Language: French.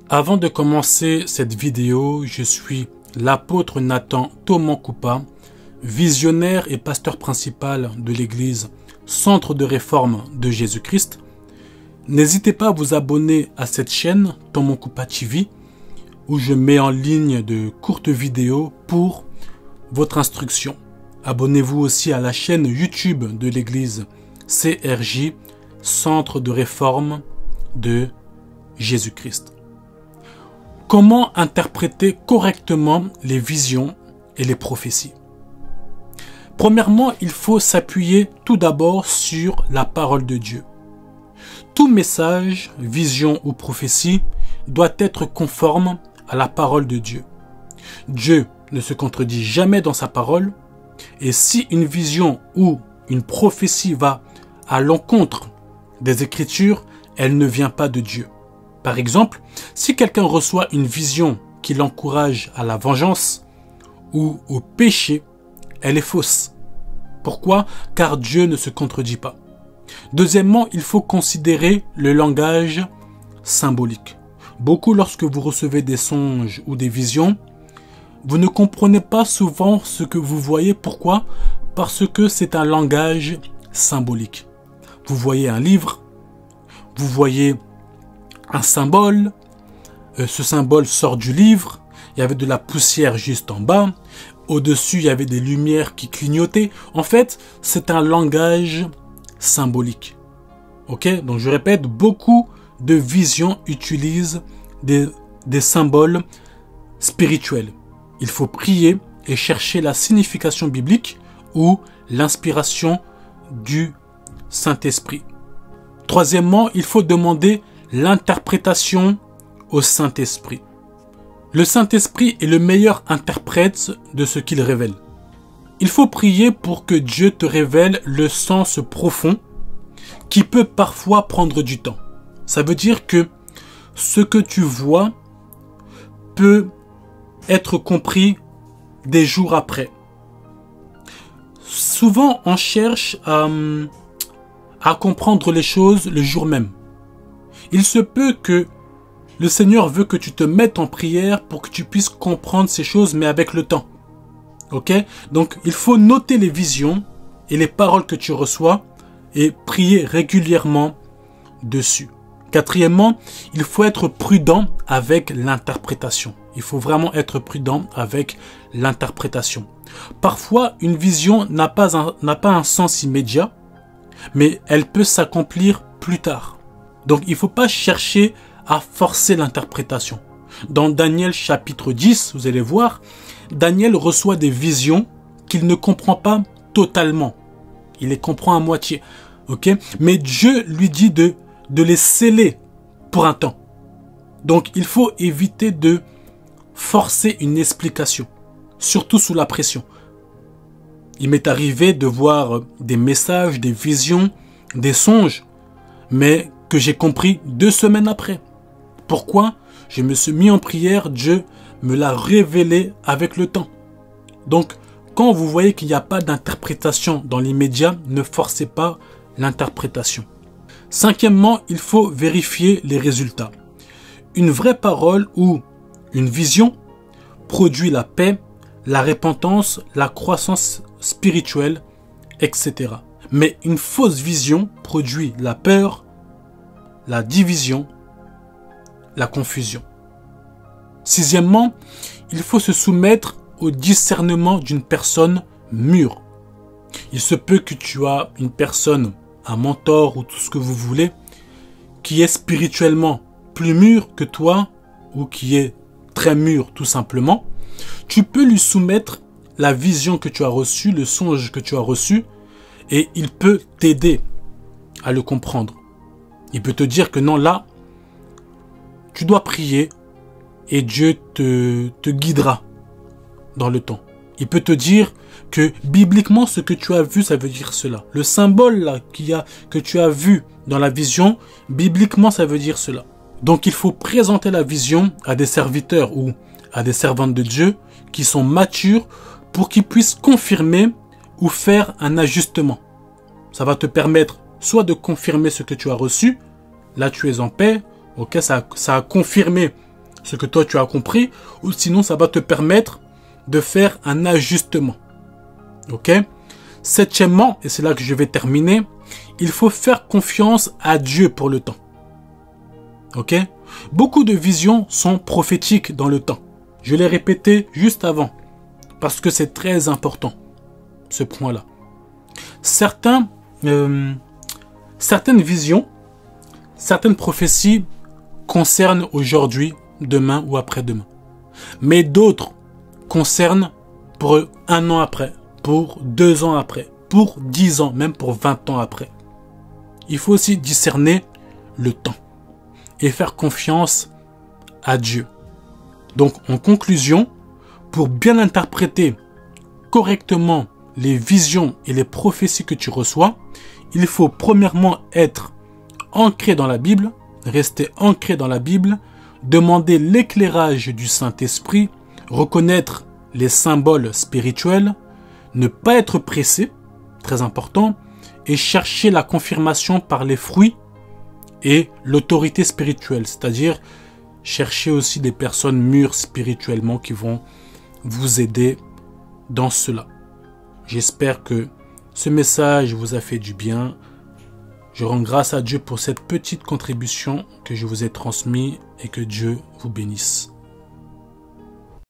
Avant de commencer cette vidéo, je suis l'apôtre Nathan Tomankoupa, visionnaire et pasteur principal de l'église Centre de Réforme de Jésus-Christ. N'hésitez pas à vous abonner à cette chaîne Tomankoupa TV où je mets en ligne de courtes vidéos pour votre instruction. Abonnez-vous aussi à la chaîne YouTube de l'église CRJ, Centre de Réforme de Jésus-Christ. Comment interpréter correctement les visions et les prophéties? Premièrement, il faut s'appuyer tout d'abord sur la parole de Dieu. Tout message, vision ou prophétie doit être conforme à la parole de Dieu. Dieu ne se contredit jamais dans sa parole, et si une vision ou une prophétie va à l'encontre des Écritures, elle ne vient pas de Dieu. Par exemple, si quelqu'un reçoit une vision qui l'encourage à la vengeance ou au péché, elle est fausse. Pourquoi? Car Dieu ne se contredit pas. Deuxièmement, il faut considérer le langage symbolique. Beaucoup, lorsque vous recevez des songes ou des visions, vous ne comprenez pas souvent ce que vous voyez. Pourquoi? Parce que c'est un langage symbolique. Vous voyez un livre, vous voyez un symbole, ce symbole sort du livre, il y avait de la poussière juste en bas, au-dessus il y avait des lumières qui clignotaient. En fait, c'est un langage symbolique. Ok? Donc je répète, beaucoup de visions utilisent des symboles spirituels. Il faut prier et chercher la signification biblique ou l'inspiration du Saint-Esprit. Troisièmement, il faut demander l'interprétation au Saint-Esprit. Le Saint-Esprit est le meilleur interprète de ce qu'il révèle. Il faut prier pour que Dieu te révèle le sens profond qui peut parfois prendre du temps. Ça veut dire que ce que tu vois peut être compris des jours après. Souvent, on cherche à comprendre les choses le jour même. Il se peut que le Seigneur veut que tu te mettes en prière pour que tu puisses comprendre ces choses, mais avec le temps. Ok? Donc, il faut noter les visions et les paroles que tu reçois et prier régulièrement dessus. Quatrièmement, il faut être prudent avec l'interprétation. Il faut vraiment être prudent avec l'interprétation. Parfois, une vision n'a pas un sens immédiat, mais elle peut s'accomplir plus tard. Donc, il ne faut pas chercher à forcer l'interprétation. Dans Daniel chapitre 10, vous allez voir, Daniel reçoit des visions qu'il ne comprend pas totalement. Il les comprend à moitié. Ok? Mais Dieu lui dit de les sceller pour un temps. Donc, il faut éviter de forcer une explication, surtout sous la pression. Il m'est arrivé de voir des messages, des visions, des songes, mais que j'ai compris 2 semaines après. Pourquoi? Je me suis mis en prière, Dieu me l'a révélé avec le temps. Donc, quand vous voyez qu'il n'y a pas d'interprétation dans l'immédiat, ne forcez pas l'interprétation. Cinquièmement, il faut vérifier les résultats. Une vraie parole ou une vision produit la paix, la repentance, la croissance spirituelle, etc. Mais une fausse vision produit la peur, la division, la confusion. Sixièmement, il faut se soumettre au discernement d'une personne mûre. Il se peut que tu as une personne, un mentor ou tout ce que vous voulez, qui est spirituellement plus mûr que toi ou qui est très mûr tout simplement. Tu peux lui soumettre la vision que tu as reçue, le songe que tu as reçu, et il peut t'aider à le comprendre. Il peut te dire que non, là, tu dois prier et Dieu te guidera dans le temps. Il peut te dire que bibliquement, ce que tu as vu, ça veut dire cela. Le symbole là, que tu as vu dans la vision, bibliquement, ça veut dire cela. Donc, il faut présenter la vision à des serviteurs ou à des servantes de Dieu qui sont matures pour qu'ils puissent confirmer ou faire un ajustement. Ça va te permettre soit de confirmer ce que tu as reçu, là tu es en paix, ok, ça a confirmé ce que toi tu as compris, ou sinon ça va te permettre de faire un ajustement. Ok? Septièmement, et c'est là que je vais terminer, il faut faire confiance à Dieu pour le temps. Ok? Beaucoup de visions sont prophétiques dans le temps. Je l'ai répété juste avant, parce que c'est très important, ce point-là. Certaines visions, certaines prophéties concernent aujourd'hui, demain ou après-demain. Mais d'autres concernent pour 1 an après, pour 2 ans après, pour 10 ans, même pour 20 ans après. Il faut aussi discerner le temps et faire confiance à Dieu. Donc, en conclusion, pour bien interpréter correctement les visions et les prophéties que tu reçois, il faut premièrement être ancré dans la Bible, rester ancré dans la Bible, demander l'éclairage du Saint-Esprit, reconnaître les symboles spirituels, ne pas être pressé, très important, et chercher la confirmation par les fruits et l'autorité spirituelle, c'est-à-dire chercher aussi des personnes mûres spirituellement qui vont vous aider dans cela. J'espère que ce message vous a fait du bien. Je rends grâce à Dieu pour cette petite contribution que je vous ai transmise et que Dieu vous bénisse.